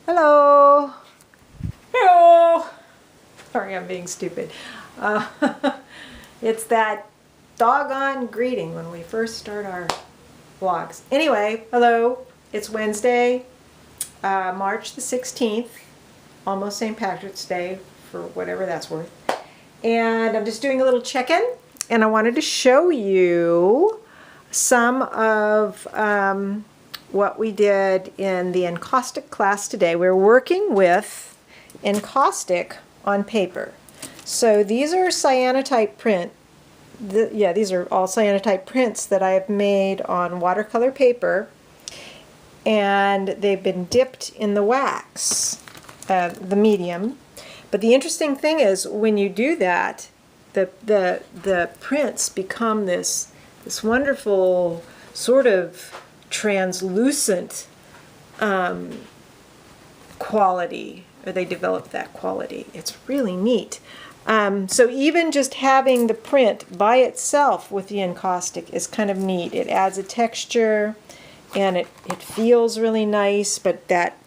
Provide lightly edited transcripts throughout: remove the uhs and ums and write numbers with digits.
Hello. Hello. Sorry, I'm being stupid. It's that doggone greeting when we first start our vlogs. Anyway, hello. It's Wednesday, March the 16th, almost St. Patrick's Day, for whatever that's worth. And I'm just doing a little check-in, and I wanted to show you some of what we did in the encaustic class today. We're working with encaustic on paper. So these are cyanotype print. These are all cyanotype prints that I have made on watercolor paper, and they've been dipped in the wax, the medium. But the interesting thing is, when you do that, the prints become this wonderful sort of translucent quality, or they develop that quality. It's really neat. So even just having the print by itself with the encaustic is kind of neat. It adds a texture, and it feels really nice, but that,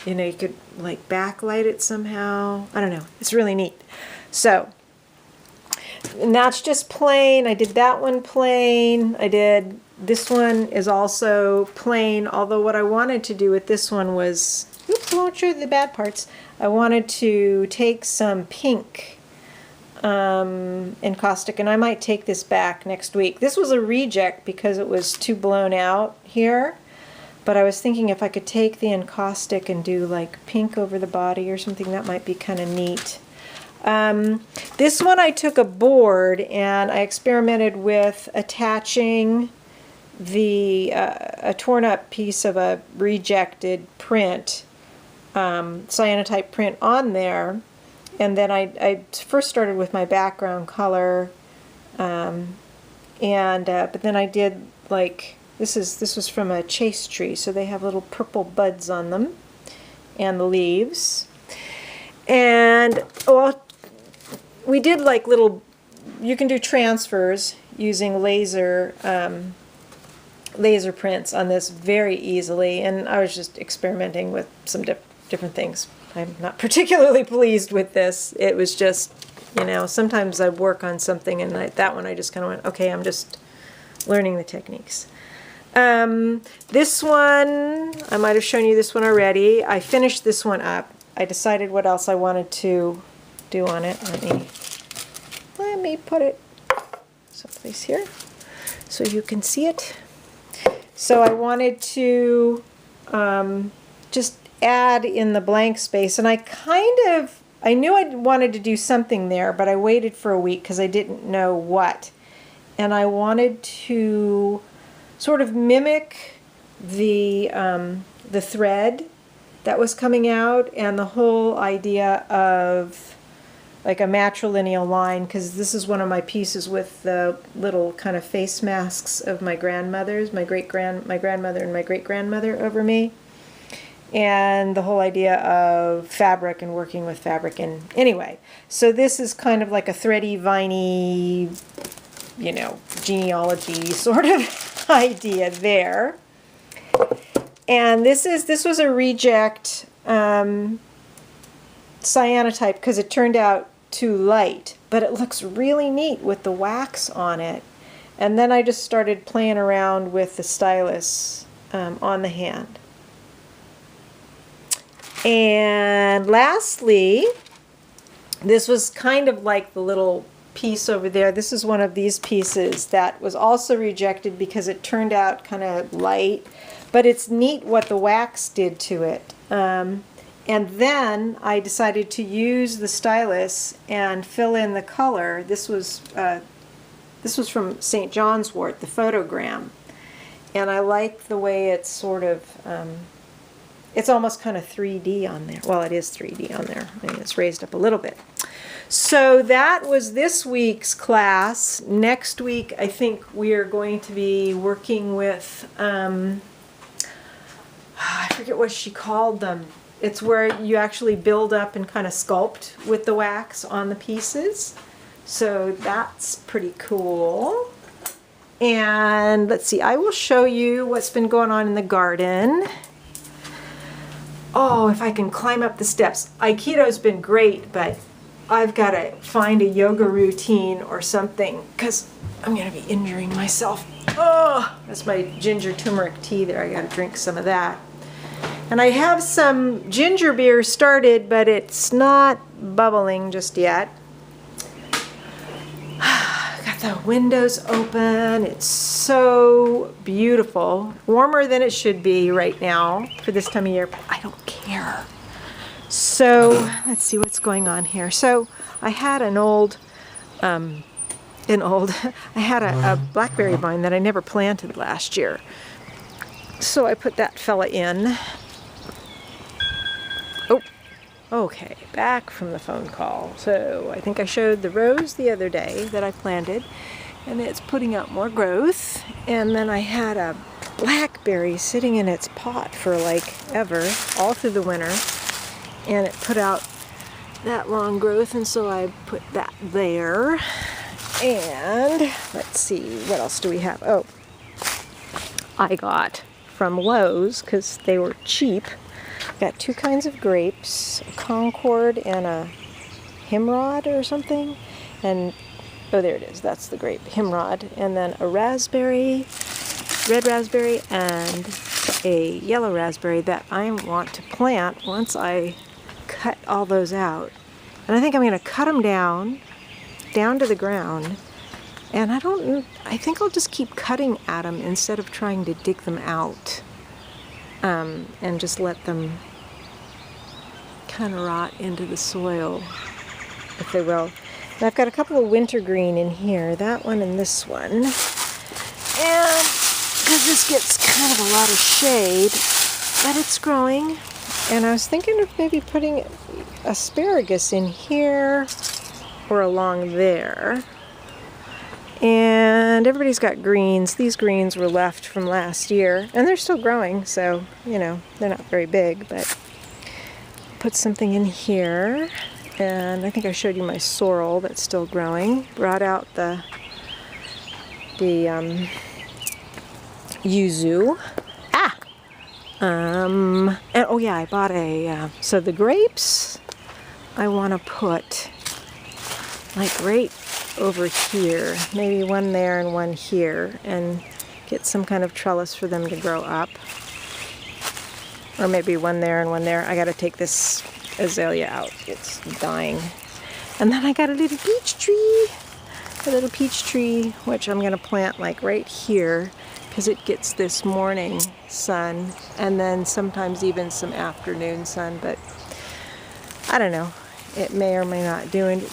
you know, you could like backlight it somehow. I don't know. It's really neat. So, and that's just plain. I did that one plain. This one is also plain, although what I wanted to do with this one was, oops, I won't show you the bad parts. I wanted to take some pink encaustic, and I might take this back next week. This was a reject because it was too blown out here, but I was thinking if I could take the encaustic and do like pink over the body or something, that might be kind of neat. This one I took a board and I experimented with attaching a torn up piece of a rejected print, cyanotype print on there, and then I first started with my background color, but then I did like, this was from a chase tree, so they have little purple buds on them, and the leaves, and well, we did like little, you can do transfers using laser prints on this very easily, and I was just experimenting with some different things. I'm not particularly pleased with this. It was just, you know, sometimes I work on something and that one I just kind of went, okay, I'm just learning the techniques. This one, I might have shown you this one already. I finished this one up. I decided what else I wanted to do on it. Let me put it someplace here so you can see it. So I wanted to just add in the blank space, and I knew I wanted to do something there, but I waited for a week because I didn't know what. And I wanted to sort of mimic the thread that was coming out, and the whole idea of like a matrilineal line, because this is one of my pieces with the little kind of face masks of my grandmothers, my grandmother and my great-grandmother over me, and the whole idea of fabric and working with fabric. And anyway, so this is kind of like a thready, viney, you know, genealogy sort of idea there. And this was a reject cyanotype because it turned out too light, but it looks really neat with the wax on it. And then I just started playing around with the stylus on the hand. And lastly, this was kind of like the little piece over there. This is one of these pieces that was also rejected because it turned out kind of light, but it's neat what the wax did to it. And then I decided to use the stylus and fill in the color. This was from St. John's wort, the photogram. And I like the way it's sort of, it's almost kind of 3D on there. Well, it is 3D on there. I mean, it's raised up a little bit. So that was this week's class. Next week, I think we are going to be working with, I forget what she called them. It's where you actually build up and kind of sculpt with the wax on the pieces. So that's pretty cool. And let's see, I will show you what's been going on in the garden. Oh, if I can climb up the steps. Aikido's been great, but I've got to find a yoga routine or something because I'm going to be injuring myself. Oh, that's my ginger turmeric tea there. I got to drink some of that. And I have some ginger beer started, but it's not bubbling just yet. Got the windows open. It's so beautiful. Warmer than it should be right now for this time of year, but I don't care. So let's see what's going on here. So I had I had a blackberry vine that I never planted last year. So I put that fella in. Oh, okay, back from the phone call. So I think I showed the rose the other day that I planted, and it's putting out more growth. And then I had a blackberry sitting in its pot for like ever, all through the winter. And it put out that long growth, and so I put that there. And let's see, what else do we have? Oh, I got from Lowe's, because they were cheap, got two kinds of grapes, a Concord and a Himrod or something. And, oh, there it is, that's the grape, Himrod. And then a raspberry, red raspberry, and a yellow raspberry that I want to plant once I cut all those out. And I think I'm going to cut them down to the ground. And I think I'll just keep cutting at them instead of trying to dig them out. And just let them kind of rot into the soil, if they will. And I've got a couple of wintergreen in here, that one and this one. And because this gets kind of a lot of shade, but it's growing. And I was thinking of maybe putting asparagus in here or along there. And everybody's got greens. These greens were left from last year, and they're still growing, so, you know, they're not very big, but put something in here. And I think I showed you my sorrel that's still growing. Brought out the yuzu. And oh yeah, I bought so the grapes I want to put like right over here, maybe one there and one here, and get some kind of trellis for them to grow up. Or maybe one there and one there. I got to take this azalea out. It's dying. And then I got a little peach tree, which I'm going to plant like right here, because it gets this morning sun and then sometimes even some afternoon sun, but I don't know. It may or may not do any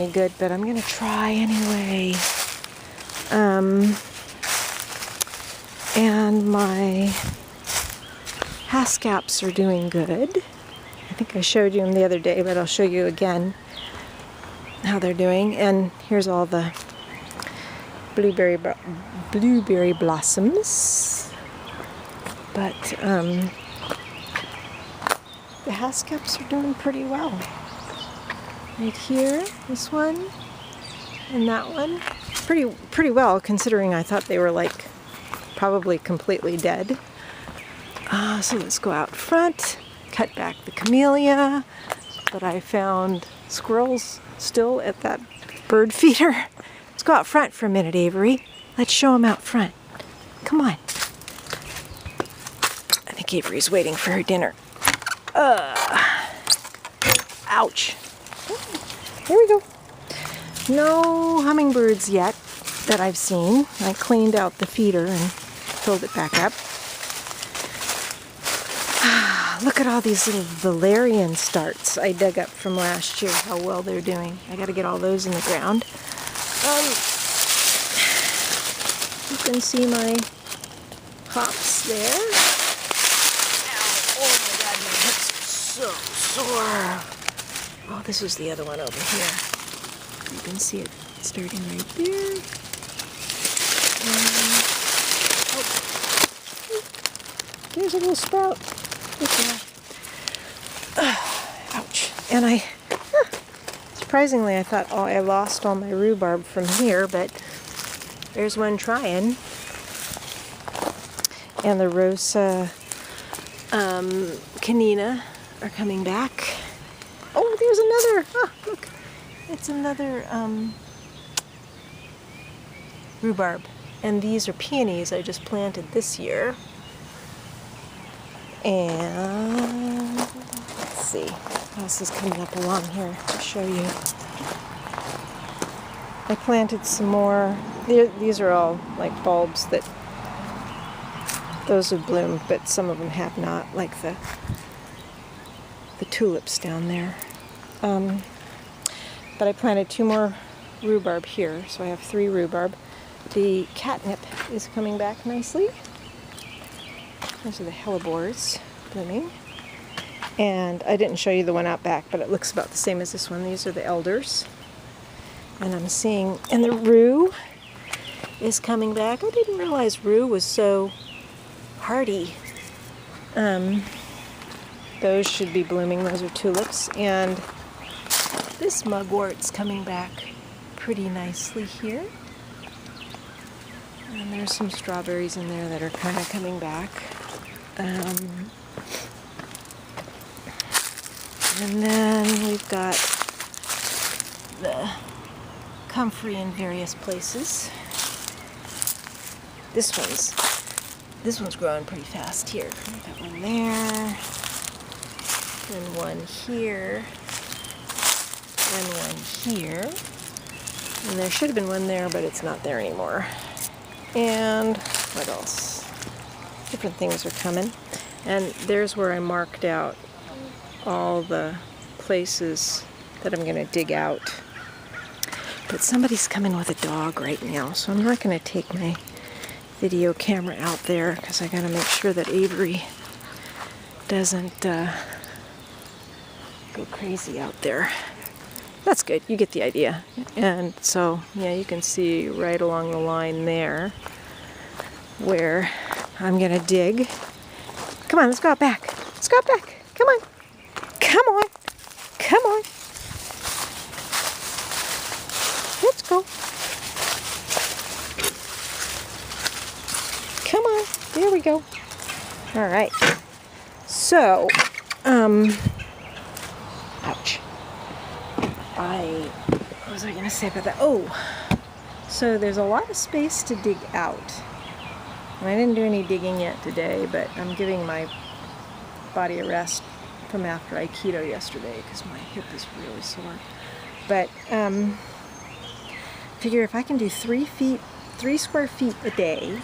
good, but I'm gonna try anyway. And my haskaps are doing good. I think I showed you them the other day, but I'll show you again how they're doing. And here's all the blueberry blossoms. But the haskaps are doing pretty well. Right here, this one, and that one. Pretty well, considering I thought they were like probably completely dead. So let's go out front, cut back the camellia, but I found squirrels still at that bird feeder. Let's go out front for a minute, Avery. Let's show them out front. Come on. I think Avery's waiting for her dinner. Ouch. Here we go. No hummingbirds yet that I've seen. I cleaned out the feeder and filled it back up. Look at all these little valerian starts I dug up from last year, how well they're doing. I got to get all those in the ground. You can see my hops there. Ow, oh my God, my hips are so sore. Oh, this is the other one over here. You can see it starting right there. There's a little sprout. Ouch. And surprisingly, I thought, oh, I lost all my rhubarb from here, but there's one trying. And the Rosa canina are coming back. Oh, there's another. Oh, look. It's another rhubarb. And these are peonies I just planted this year. And let's see what else is coming up along here to show you. I planted some more. These are all like bulbs that those have bloomed, but some of them have not, like the tulips down there. But I planted 2 more rhubarb here, so I have 3 rhubarb. The catnip is coming back nicely. Those are the hellebores blooming. And I didn't show you the one out back, but it looks about the same as this one. These are the elders. And I'm seeing, and the rue is coming back. I didn't realize rue was so hardy. Those should be blooming. Those are tulips. And this mugwort's coming back pretty nicely here. And there's some strawberries in there that are kind of coming back. And then we've got the comfrey in various places. This one's growing pretty fast here. We've got one there, and one here, and one here. And there should have been one there, but it's not there anymore. And what else? Different things are coming. And there's where I marked out all the places that I'm going to dig out. But somebody's coming with a dog right now, so I'm not going to take my video camera out there because I got to make sure that Avery doesn't go crazy out there. That's good. You get the idea. And so, yeah, you can see right along the line there where I'm going to dig. Come on, let's go out back. Let's go out back. Come on. Come on. Come on. Let's go. Come on. There we go. All right. So, ouch. What was I going to say about that? Oh, so there's a lot of space to dig out. And I didn't do any digging yet today, but I'm giving my body a rest from after I keto yesterday because my hip is really sore. But figure if I can do 3 square feet a day,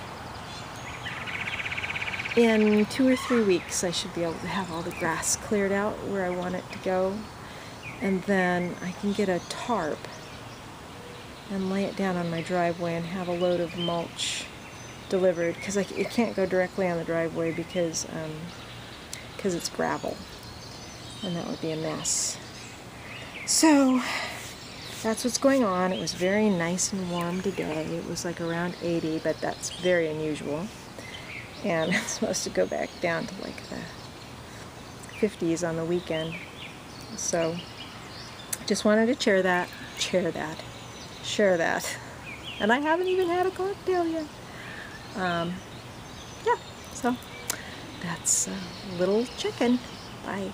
in 2 or 3 weeks I should be able to have all the grass cleared out where I want it to go. And then I can get a tarp and lay it down on my driveway and have a load of mulch delivered, because it can't go directly on the driveway because it's gravel, and that would be a mess. So that's what's going on. It was very nice and warm today. It was like around 80, but that's very unusual. And it's supposed to go back down to like the 50s on the weekend. So just wanted to share that. And I haven't even had a cocktail yet. Yeah, so that's Little Chicken. Bye.